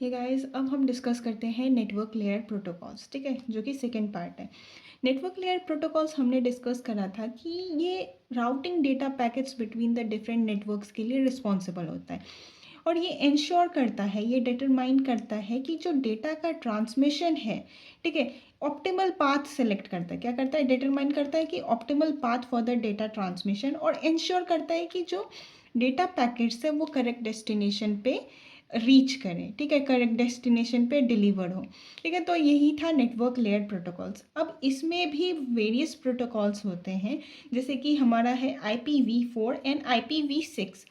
Hey guys, अब हम discuss करते हैं नेटवर्क लेयर प्रोटोकॉल्स। ठीक है, जो कि सेकेंड पार्ट है। नेटवर्क लेयर प्रोटोकॉल्स हमने डिस्कस करा था कि ये routing data packets between the different networks के लिए रिस्पॉन्सिबल होता है और ये इंश्योर करता है, ये डिटरमाइन करता है कि जो डेटा का ट्रांसमिशन है, ठीक है, ऑप्टिमल पाथ सेलेक्ट करता है। क्या करता है? डिटरमाइन करता है कि optimal path for the data transmission, और इंश्योर करता है कि जो डेटा पैकेट्स है वो करेक्ट डेस्टिनेशन पे रीच करें। ठीक है, करेक्ट डेस्टिनेशन पे डिलीवर हो। ठीक है, तो यही था नेटवर्क लेयर प्रोटोकॉल्स। अब इसमें भी वेरियस प्रोटोकॉल्स होते हैं, जैसे कि हमारा है IPv4 एंड IPv6।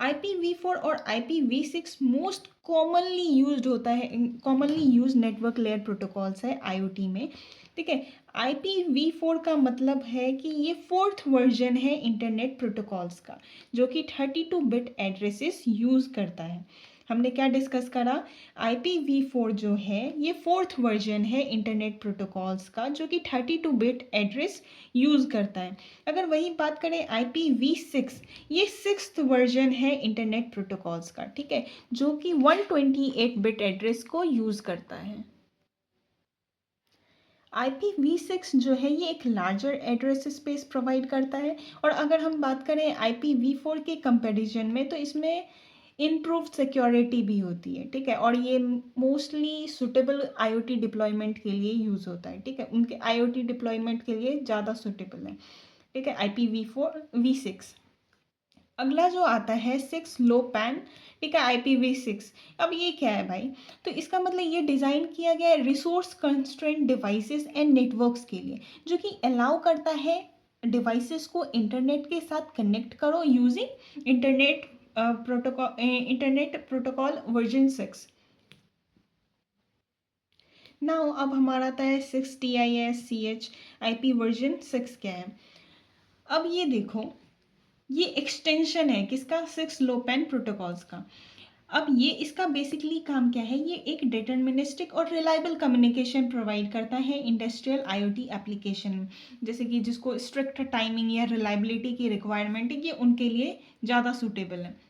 IPv4 और IPv6 मोस्ट कॉमनली यूज्ड होता है, commonly use network layer protocols है IoT में। ठीक है, IPv4 का मतलब है कि ये फोर्थ वर्जन है इंटरनेट प्रोटोकॉल्स का, जो कि 32 बिट एड्रेसेस यूज़ करता है। हमने क्या डिस्कस करा? IPv4 जो है ये फोर्थ वर्जन है इंटरनेट प्रोटोकॉल्स का, जो कि 32 बिट एड्रेस यूज़ करता है। अगर वही बात करें IPv6, ये सिक्स्थ वर्जन है इंटरनेट प्रोटोकॉल्स का। ठीक है, जो कि 128 बिट एड्रेस को यूज़ करता है। IPv6 जो है ये एक लार्जर एड्रेस स्पेस प्रोवाइड करता है, और अगर हम बात करें IPv4 के कंपैरिजन में, तो इसमें इम्प्रूव सिक्योरिटी भी होती है। ठीक है, और ये मोस्टली सुटेबल IoT डिप्लॉयमेंट के लिए यूज़ होता है। ठीक है, उनके IoT डिप्लॉयमेंट के लिए ज़्यादा सुटेबल है। ठीक है, IPv4 V6। अगला जो आता है 6 लो पैन। ठीक है, IPv6। अब ये क्या है भाई? तो इसका मतलब ये डिज़ाइन किया गया है resource constraint devices and networks के लिए, जो कि अलाउ करता है डिवाइसेस को इंटरनेट के साथ कनेक्ट करो using internet protocol version 6। Now अब हमारा आता है 6TiSCH। IP वर्जन 6 क्या है? अब ये देखो, ये एक्सटेंशन है किसका? 6 लो पैन प्रोटोकॉल्स का। अब ये इसका बेसिकली काम क्या है? ये एक डिटर्मिनिस्टिक और रिलायबल कम्युनिकेशन प्रोवाइड करता है इंडस्ट्रियल IoT एप्लीकेशन में, जैसे कि जिसको स्ट्रिक्ट टाइमिंग या रिलायबिलिटी की रिक्वायरमेंट है, ये उनके लिए ज़्यादा सूटेबल है।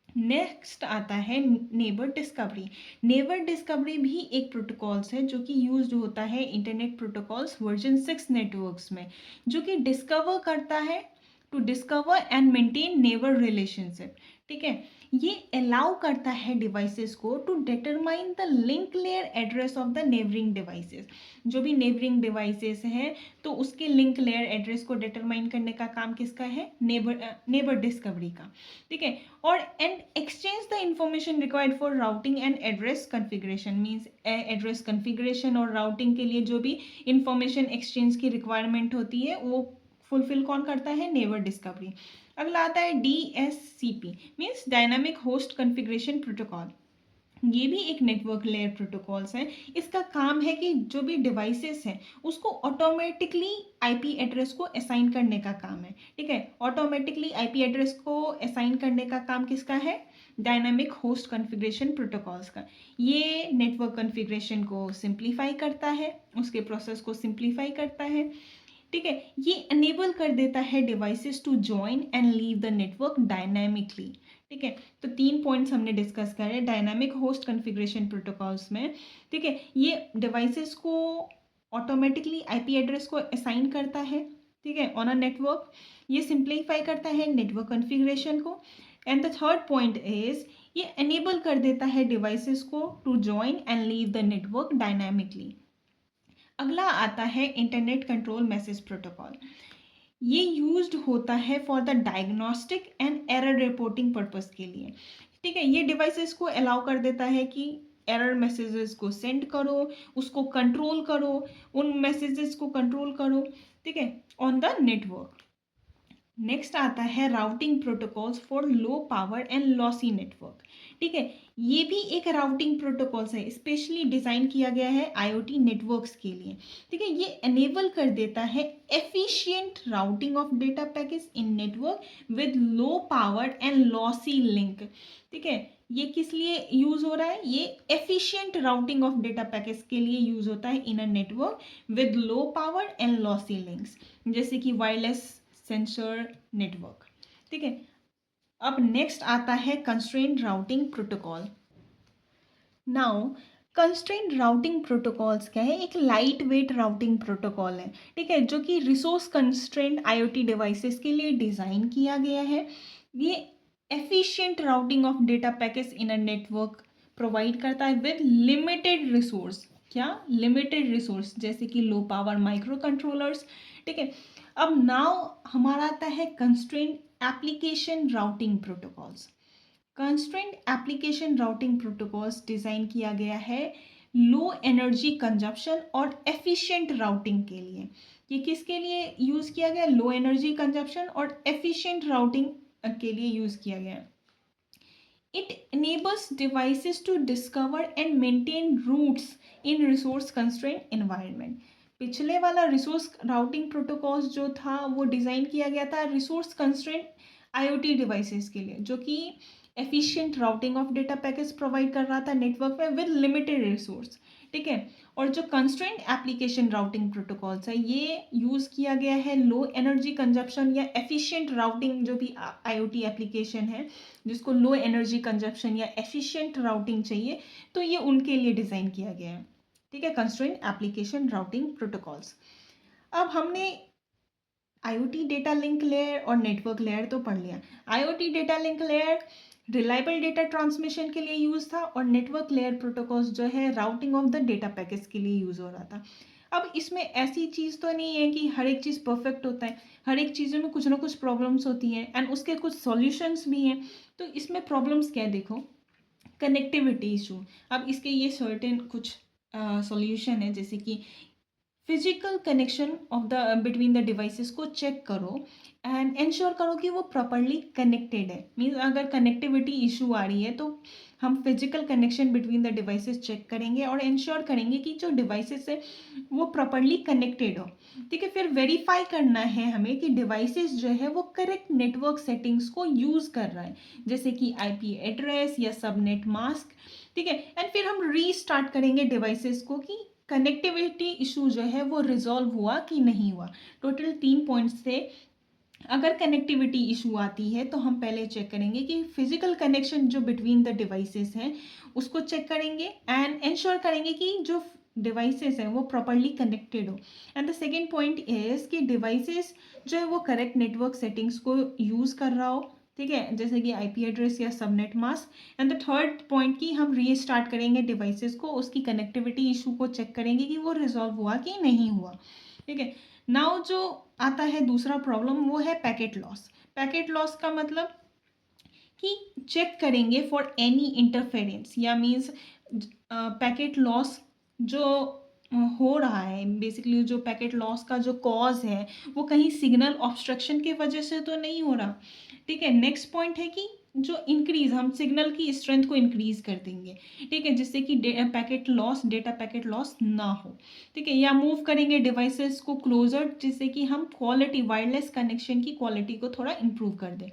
नेक्स्ट आता है नेबर डिस्कवरी। नेबर डिस्कवरी भी एक प्रोटोकॉल्स है जो कि यूज्ड होता है इंटरनेट प्रोटोकॉल्स वर्जन 6 नेटवर्क्स में, जो कि डिस्कवर करता है to discover and maintain neighbour relationship. ठीक है, ये अलाउ करता है डिवाइसेस को to determine the link layer address of the neighbouring devices. जो भी नेबरिंग डिवाइसेस हैं, तो उसके लिंक लेयर एड्रेस को डिटरमाइन करने का काम किसका है? नेबर डिस्कवरी का। ठीक है, और and exchange the information required for routing and address configuration. Means address configuration और राउटिंग के लिए जो भी इंफॉर्मेशन एक्सचेंज की रिक्वायरमेंट होती है, वो फुलफिल कौन करता है? Neighbour discovery. अगला आता है DSCP, means dynamic host configuration protocol. ये भी एक नेटवर्क लेयर प्रोटोकॉल्स है। इसका काम है कि जो भी डिवाइसेस हैं उसको ऑटोमेटिकली IP एड्रेस को असाइन करने का काम है। ठीक है, ऑटोमेटिकली IP एड्रेस को असाइन करने का काम किसका है? डायनामिक होस्ट कॉन्फ़िगरेशन प्रोटोकॉल्स का। ये नेटवर्क कॉन्फ़िगरेशन को सिंप्लीफाई करता है, उसके प्रोसेस को सिंप्लीफाई करता है। ठीक है, ये अनेबल कर देता है devices to join and leave the network dynamically. ठीक है, तो 3 पॉइंट्स हमने डिस्कस करे डायनामिक होस्ट कॉन्फ़िगरेशन प्रोटोकॉल्स में। ठीक है, ये डिवाइसेस को ऑटोमेटिकली IP एड्रेस को असाइन करता है, ठीक है, ऑन अ नेटवर्क। ये सिंप्लीफाई करता है नेटवर्क कॉन्फ़िगरेशन को। And the third point is, ये अनेबल कर देता है डिवाइसेस को to join and leave the network dynamically. अगला आता है इंटरनेट कंट्रोल मैसेज प्रोटोकॉल। ये यूज्ड होता है for the diagnostic and error reporting purpose के लिए। ठीक है, ये डिवाइसेस को अलाउ कर देता है कि एरर मैसेजेस को सेंड करो, उसको कंट्रोल करो, उन मैसेजेस को कंट्रोल करो। ठीक है, ऑन द नेटवर्क। नेक्स्ट आता है routing protocols for low power and lossy network. ठीक है, ये भी एक राउटिंग प्रोटोकॉल्स है, स्पेशली डिज़ाइन किया गया है IoT नेटवर्क्स के लिए। ठीक है, ये एनेबल कर देता है efficient routing of data package in network with low power and lossy link. ठीक है, ये किस लिए यूज़ हो रहा है? ये efficient routing of data package के लिए यूज़ होता है in a network with low power and lossy links, जैसे कि वायरलेस सेंसर नेटवर्क। ठीक है, अब नेक्स्ट आता है constraint routing protocol. Now constraint routing protocols क्या है, एक लाइट वेट राउटिंग प्रोटोकॉल है, ठीक है, जो कि रिसोर्स कंस्ट्रेंट आईओटी डिवाइसेस के लिए डिज़ाइन किया गया है। ये efficient routing of data packets in a network provide करता है विद लिमिटेड रिसोर्स, क्या लिमिटेड रिसोर्स, जैसे कि लो पावर माइक्रो कंट्रोलर्स, ठीक है। अब नाउ हमारा आता है constraint application routing protocols. Constraint application routing protocols design किया गया है लो एनर्जी कंजप्शन और एफिशिएंट राउटिंग के लिए। ये किसके लिए यूज़ किया गया, लो एनर्जी कंजप्शन और एफिशिएंट राउटिंग के लिए यूज़ किया गया। It enables devices to discover and maintain routes in resource constraint environment। पिछले वाला रिसोर्स राउटिंग प्रोटोकॉल्स जो था वो डिज़ाइन किया गया था रिसोर्स कंस्ट्रेंट आईओटी डिवाइसेस के लिए, जो कि efficient routing of data packets provide कर रहा था नेटवर्क में विद लिमिटेड रिसोर्स, ठीक है। और जो कंस्ट्रेंट एप्लीकेशन राउटिंग प्रोटोकॉल्स है ये यूज़ किया गया है लो एनर्जी कंजप्शन या एफिशिएंट राउटिंग, जो भी आईओटी एप्लीकेशन है जिसको लो एनर्जी कंजप्शन या एफिशिएंट राउटिंग चाहिए, तो ये उनके लिए डिज़ाइन किया गया है, ठीक है, कंस्ट्रेंट एप्लीकेशन राउटिंग प्रोटोकॉल्स। अब हमने आईओटी डेटा लिंक लेयर और नेटवर्क लेयर तो पढ़ लिया। IoT data link layer reliable data transmission के लिए यूज़ था और नेटवर्क लेयर प्रोटोकॉल्स जो है routing of the data packets के लिए यूज़ हो रहा था। अब इसमें ऐसी चीज़ तो नहीं है कि हर एक चीज़ परफेक्ट होता है, हर एक चीज़ों में कुछ ना कुछ प्रॉब्लम्स होती हैं एंड उसके कुछ सॉल्यूशंस भी हैं। तो इसमें प्रॉब्लम्स क्या है, देखो, कनेक्टिविटी इशू। अब इसके ये सर्टेन कुछ सॉल्यूशन है, जैसे कि physical connection of the between the devices को चेक करो एंड इंश्योर करो कि वो प्रॉपरली कनेक्टेड है। मीन्स अगर कनेक्टिविटी इशू आ रही है तो हम physical connection between the devices check करेंगे और इंश्योर करेंगे कि जो डिवाइसेस है वो प्रॉपरली कनेक्टेड हो, ठीक है। फिर वेरीफाई करना है हमें कि डिवाइसेस जो है वो करेक्ट नेटवर्क सेटिंग्स को यूज़ कर रहा है, जैसे कि आईपी एड्रेस या सबनेट मास्क, ठीक है। एंड फिर हम रीस्टार्ट करेंगे डिवाइसेस को कि कनेक्टिविटी इशू जो है वो रिजॉल्व हुआ कि नहीं हुआ। टोटल 3 पॉइंट्स थे। अगर कनेक्टिविटी इशू आती है तो हम पहले चेक करेंगे कि फिजिकल कनेक्शन जो बिटवीन द डिवाइसेस हैं उसको चेक करेंगे एंड इंश्योर करेंगे कि जो डिवाइसेस हैं वो प्रॉपरली कनेक्टेड हो। And the second point is कि डिवाइसेस जो है वो करेक्ट नेटवर्क सेटिंग्स को यूज़ कर रहा हो, ठीक है, जैसे कि आईपी एड्रेस या subnet mask. And the third point की हम रीस्टार्ट करेंगे डिवाइसेस को, उसकी कनेक्टिविटी इशू को चेक करेंगे कि वो रिजॉल्व हुआ कि नहीं हुआ, ठीक है। नाउ जो आता है दूसरा प्रॉब्लम वो है पैकेट लॉस। पैकेट लॉस का मतलब कि चेक करेंगे फॉर एनी इंटरफेरेंस या मीन्स पैकेट लॉस जो हो रहा है, बेसिकली जो पैकेट लॉस का जो कॉज है वो कहीं सिग्नल ऑब्स्ट्रक्शन की वजह से तो नहीं हो रहा, ठीक है। नेक्स्ट पॉइंट है कि जो इंक्रीज हम सिग्नल की स्ट्रेंथ को इंक्रीज कर देंगे, ठीक है, जिससे कि packet loss data packet loss ना हो, ठीक है, या मूव करेंगे डिवाइसेस को क्लोजर जिससे कि हम क्वालिटी वायरलेस कनेक्शन की क्वालिटी को थोड़ा इंप्रूव कर दें।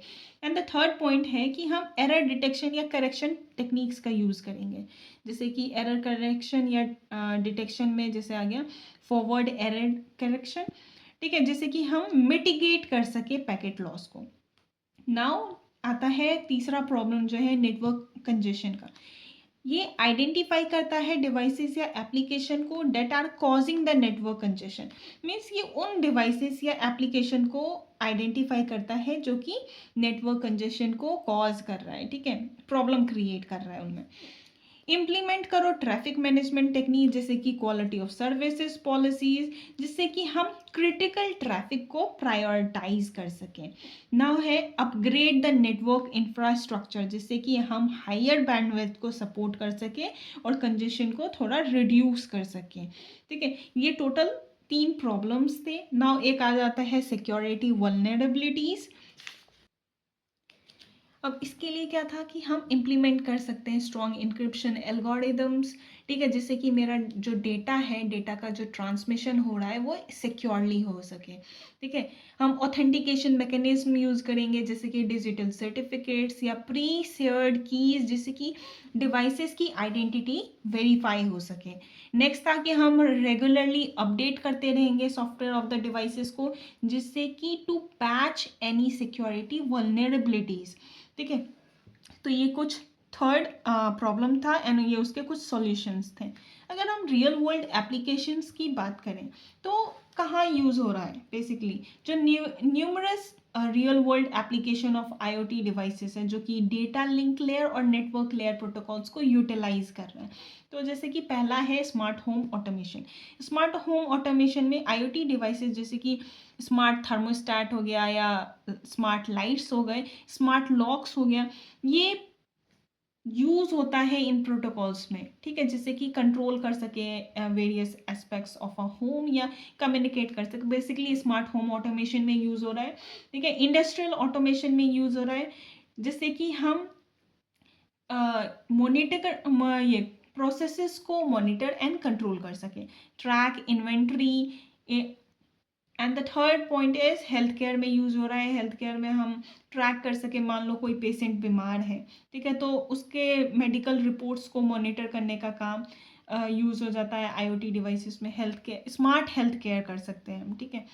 एंड द थर्ड पॉइंट है कि हम एरर डिटेक्शन या करेक्शन टेक्निक्स का यूज़ करेंगे, जैसे कि एरर करेक्शन या डिटेक्शन में जैसे आ गया फॉरवर्ड एरर करेक्शन, ठीक है, जैसे कि हम मिटिगेट कर सके पैकेट लॉस को। नाउ आता है तीसरा प्रॉब्लम जो है नेटवर्क कंजेशन का। ये आइडेंटिफाई करता है डिवाइसेस या एप्लीकेशन को that are causing the network congestion. Means ये उन डिवाइसेस या एप्लीकेशन को आइडेंटिफाई करता है जो कि नेटवर्क कंजेशन को कॉज कर रहा है, ठीक है, प्रॉब्लम क्रिएट कर रहा है उनमें। इम्प्लीमेंट करो ट्रैफिक मैनेजमेंट टेक्निक जैसे कि क्वालिटी ऑफ सर्विसेज पॉलिसीज, जिससे कि हम क्रिटिकल ट्रैफिक को प्रायोरिटाइज कर सकें। नाउ है अपग्रेड द नेटवर्क इंफ्रास्ट्रक्चर, जिससे कि हम हायर बैंडविड्थ को सपोर्ट कर सकें और कंजेशन को थोड़ा रिड्यूस कर सकें, ठीक है। ये टोटल 3 प्रॉब्लम्स थे। नाउ एक आ जाता है सिक्योरिटी वल्नरेबिलिटीज़। अब इसके लिए क्या था कि हम इम्प्लीमेंट कर सकते हैं स्ट्रॉन्ग इंक्रिप्शन एल्गोरिदम्स, ठीक है, जिससे कि मेरा जो डेटा है डेटा का जो ट्रांसमिशन हो रहा है वो सिक्योरली हो सके, ठीक है। हम ऑथेंटिकेशन मैकेनिज्म यूज़ करेंगे जैसे कि डिजिटल सर्टिफिकेट्स या प्री शेयर्ड कीज, जिससे कि डिवाइसेस की आइडेंटिटी वेरीफाई हो सके। नेक्स्ट था कि हम रेगुलरली अपडेट करते रहेंगे सॉफ्टवेयर ऑफ द डिवाइसेस को, जिससे कि to patch any security vulnerabilities, ठीक है। तो ये कुछ थर्ड प्रॉब्लम था एंड ये उसके कुछ सॉल्यूशंस थे। अगर हम रियल वर्ल्ड एप्लीकेशंस की बात करें तो कहाँ यूज़ हो रहा है बेसिकली, जो numerous real world application of IoT devices है जो कि डेटा लिंक लेयर और नेटवर्क लेयर प्रोटोकॉल्स को यूटिलाइज कर रहे हैं। तो जैसे कि पहला है smart home automation. Smart home automation में आईओटी डिवाइसेस जैसे कि स्मार्ट थर्मोस्टैट हो गया या स्मार्ट लाइट्स हो गए, स्मार्ट लॉक्स हो गया, ये यूज़ होता है इन प्रोटोकॉल्स में, ठीक है, जिससे कि कंट्रोल कर सके various aspects of a home या कम्युनिकेट कर सके। बेसिकली स्मार्ट होम ऑटोमेशन में यूज़ हो रहा है, ठीक है। इंडस्ट्रियल ऑटोमेशन में यूज़ हो रहा है, जिससे कि हम मॉनिटर ये प्रोसेसेस को मॉनिटर एंड कंट्रोल कर सके, track inventory. And the third point is health care में यूज़ हो रहा है। हेल्थ केयर में हम ट्रैक कर सके, मान लो कोई पेशेंट बीमार है, ठीक है, तो उसके मेडिकल रिपोर्ट्स को मॉनिटर करने का काम यूज़ हो जाता है आईओटी डिवाइसेस में। Health care, smart health care कर सकते हैं हम, ठीक है।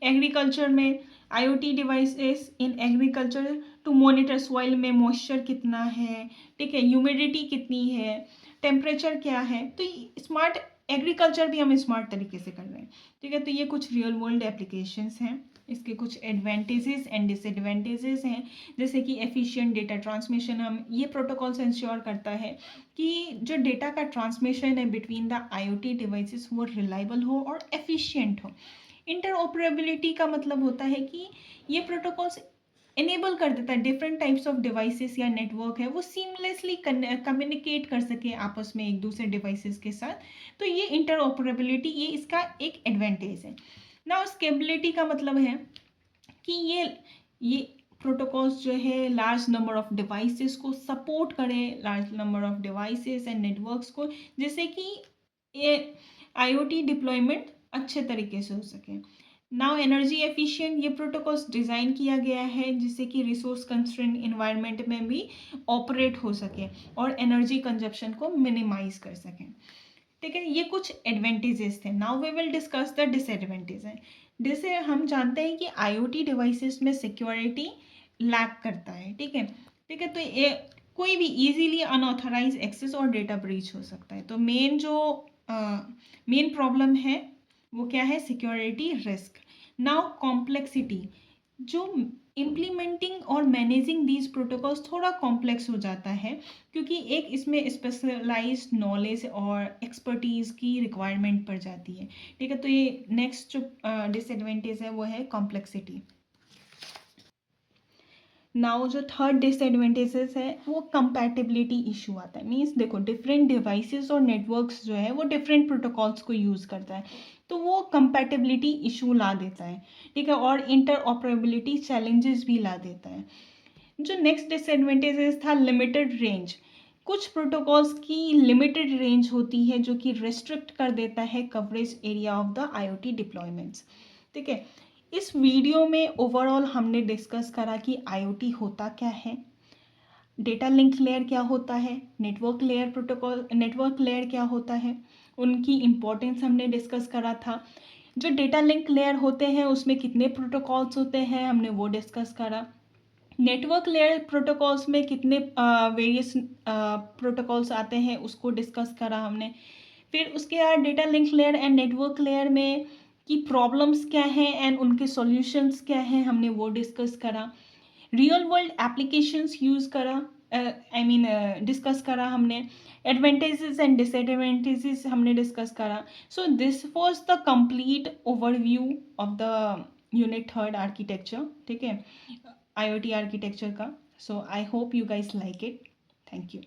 एग्रीकल्चर में IoT devices in agriculture to monitor soil में मॉइस्चर कितना है, ठीक है, ह्यूमिडिटी कितनी है, टेम्परेचर क्या है। तो स्मार्ट एग्रीकल्चर भी हम स्मार्ट तरीके से कर रहे हैं, ठीक है। तो ये कुछ रियल वर्ल्ड एप्लीकेशंस हैं, इसके कुछ एडवांटेजेस एंड डिसएडवांटेजेस हैं, जैसे कि एफिशिएंट डेटा ट्रांसमिशन। हम ये प्रोटोकॉल्स इंश्योर करता है कि जो डेटा का ट्रांसमिशन है बिटवीन द आईओटी डिवाइसेस वो रिलायबल हो और एफिशिएंट हो। इंटरऑपरेबिलिटी का मतलब होता है कि ये प्रोटोकॉल्स इनेबल कर देता है डिफरेंट टाइप्स ऑफ डिवाइसेस या नेटवर्क है वो सीमलेसली कम्युनिकेट कर सके आपस में एक दूसरे डिवाइसेस के साथ। तो ये इंटरऑपरेबिलिटी, ये इसका एक एडवांटेज है। ना स्केलेबिलिटी का मतलब है कि ये प्रोटोकॉल्स जो है लार्ज नंबर ऑफ डिवाइसेस को सपोर्ट करें, large number of devices and networks को, जिससे कि ये आईओटी डिप्लॉयमेंट अच्छे तरीके से हो सके। नाउ एनर्जी एफिशिएंट, ये प्रोटोकॉल्स डिज़ाइन किया गया है जिससे कि रिसोर्स कंस्ट्रेंट इन्वायरमेंट में भी ऑपरेट हो सके और एनर्जी कंजप्शन को मिनिमाइज कर सकें, ठीक है। ये कुछ एडवांटेजेस थे। Now we will discuss the disadvantage है। जैसे हम जानते हैं कि आईओटी डिवाइसेस में सिक्योरिटी लैक करता है, ठीक है, ठीक है। तो ये कोई भी इजीली अनऑथराइज एक्सेस और डेटा ब्रीच हो सकता है। तो मेन प्रॉब्लम है वो क्या है, सिक्योरिटी रिस्क। नाउ कॉम्प्लेक्सिटी, जो इम्प्लीमेंटिंग और मैनेजिंग दीज प्रोटोकॉल्स थोड़ा कॉम्प्लेक्स हो जाता है क्योंकि एक इसमें स्पेशलाइज्ड नॉलेज और एक्सपर्टीज़ की रिक्वायरमेंट पड़ जाती है, ठीक है। तो ये नेक्स्ट जो डिसएडवांटेज है वो है कॉम्प्लेक्सिटी। नाउ जो थर्ड डिसएडवांटेजेस है वो कंपैटिबिलिटी इशू आता है। मीन्स देखो, डिफरेंट डिवाइसेस और नेटवर्क्स जो है वो डिफरेंट प्रोटोकॉल्स को यूज़ करता है, तो वो कंपैटिबिलिटी इशू ला देता है, ठीक है, और इंटरऑपरेबिलिटी चैलेंजेस भी ला देता है। जो नेक्स्ट डिसएडवांटेजेस था लिमिटेड रेंज। कुछ प्रोटोकॉल्स की लिमिटेड रेंज होती है जो कि रेस्ट्रिक्ट कर देता है coverage area of the IoT deployments, ठीक है। इस वीडियो में ओवरऑल हमने डिस्कस करा कि आईओटी होता क्या है, डेटा लिंक लेयर क्या होता है, नेटवर्क लेयर क्या होता है, उनकी इम्पोर्टेंस हमने डिस्कस करा था। जो डेटा लिंक लेयर होते हैं उसमें कितने प्रोटोकॉल्स होते हैं हमने वो डिस्कस करा। नेटवर्क लेयर प्रोटोकॉल्स में कितने वेरियस प्रोटोकॉल्स आते हैं उसको डिस्कस करा हमने। फिर उसके बाद data link layer and network layer में की प्रॉब्लम्स क्या हैं एंड उनके सॉल्यूशंस क्या हैं हमने वो डिस्कस करा। रियल वर्ल्ड एप्लीकेशंस यूज़ करा, डिस्कस करा हमने। एडवांटेजेस एंड डिसएडवांटेजेस हमने डिस्कस करा। So this was the complete overview of the unit third architecture, ठीक है, आईओटी आर्किटेक्चर का। So I hope you guys like it. Thank you.